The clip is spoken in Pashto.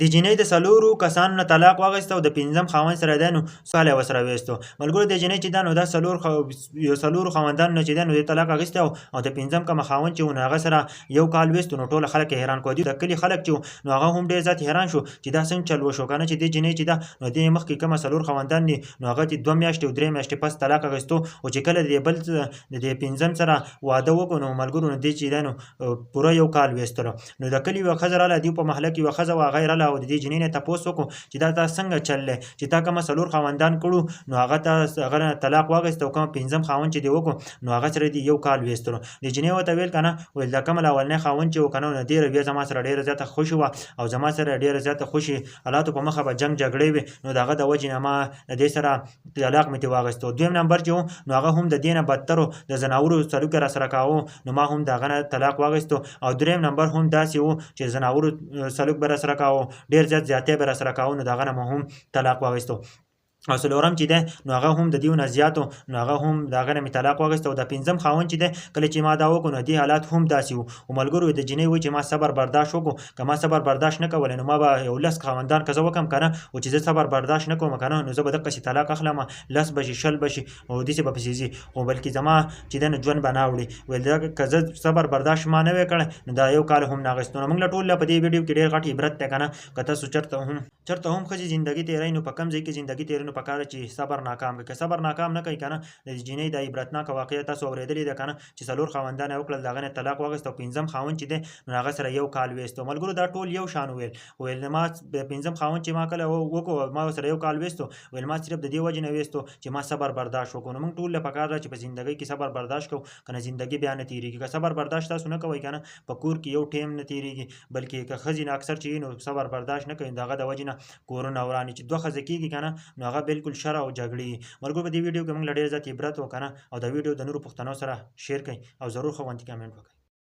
د جینۍ د څلورو کسانو نه طلاق واخیسته او د پنځم خاوند سره دی نو سوال یې ورسره ویستو. ملګرو د جینۍ چې دا نو دا څلورو خاوندانو نه چې دی نو د طلاق اخیستی او د پنځم کومه خاوند چې و نو هغه سره یو کال ویستو. نو ټول خلک یې حیران کړه، د کلي خلک چې نو هغه هم ډېر زیات حیران شو چې دا څنګه چل وشو که نه، چې د جینۍ چې ده نو دې مخکې کومه څلور خاوندان دي نو هغه چې 2 میاشتې او 3 میاشتې پس طلاق اخیستو، او چې کله د بل د دې پنځم سره واده وکړو نو ملګرو نو دې چې دی نو پوره یو کال ویستلو. نو د کلي یوه ښځه راغله، دوی په محله کې یوه ښځه وه، هغه یې راغله او د دې جینۍ نه تپوس وکړو چې دا تا څنګه چل دی چې تا کومه څلور خاوندان کړو نو هغه ته هغه نه طلاق واخیست او کومه پنځم خاوند چې دې وکړو نو هغه سره دې یو کال ویستلو. د جینۍ ورته ویل که نه، ویل دا کومه اولنی خاوند چې و که نه نو ډېره بیا زما سره ډېره زیاته خوشې وه او زما سره ډېره زیاته خوشې حالاتو په مخه به جنګ جګړې وې، نو د هغه د وجې نه ما د دې سره طلاق مې ترې واخیستو. دویم نمبر چې و نو هغه هم د دې نه بدتر و، د ځناورو سلوک یې راسره کاوه نو ما هم د هغه نه طلاق واخیستو. او دریم نمبر هم داسې و چې ځناورو سلوک به راسره کاوه، ډېر زیات زیاتی به راسره کاوه، نو د هغه نه مو هم طلاق واخیستو. او څلورم چې دی نو هغه هم د دیو نه زیاتو نو هغه هم د هغه نه مې طلاق واخیسته. او د پنځم خاوند چې دی کله چې ما دا وکړو نو دې حالات هم داسې وو. او ملګرو د جینۍ وایي چې ما صبر برداشت وکړو، که ما صبر برداشت نه کولی نو ما به یو 10 خاوندان که زه وکړم که نه، او چې زه صبر برداشت نه کوم که نه نو زه به دقسې طلاق اخلم، 10 به شي 20 به شي او داسې به پسې ځي، خو بلکې زما چې دی نو ژوند به نه اوړي. ویل دا که زه صبر برداشت ما نه وی کړی نو دا یو کال هم نه اخیستو. نو موږ له ټول په دې ویډیو کې ډېر غټ عبرت دی که نه، که تاسو چېرته هم ښځې زندګي تېروئ نو په کوم ځای کې زندګي تېروئ نو پکار ده چې صبر ناکام کړئ. که صبر ناکام نه کوئ که نه، د جینۍ دا عبرتناکه واقعه تاسو اورېدلې ده که نه چې څلور خاوندان یې وکړل، د هغه نه طلاق واخیست او پنځم خاوند چې دی نو هغه سره یو کال ویستو. ملګرو دا ټول یو شان ویل ما پنځم خاوند چې ما کله وکړو ما سره یو کال ویستو، ویل ما صرف د دې وجې نه ویستو چې ما صبر برداشت وکړو. نو موږ ټول له پکار ده چې په زندګۍ کې صبر برداشت کوو، که نه زندګي بیا نه تېرېږي. که صبر برداشت تاسو نه کوئ که نه په کور کې یو ټیم نه تېرېږي، بلکې که ښځې نه اکثر چې وي نو صبر برداشت نه کوي، د هغه د وجې نه کورونه ورانې چې 2 ښځې کېږي که نه نو هغه بالکل شر او جګړې. ملګرو په دې ویډیو کې موږ له ډېر زیات عبرت و که نه، او دا ویډیو د نورو پښتنو سره شیر کړئ او ضرور ښه غوندې کمنټ وکړئ.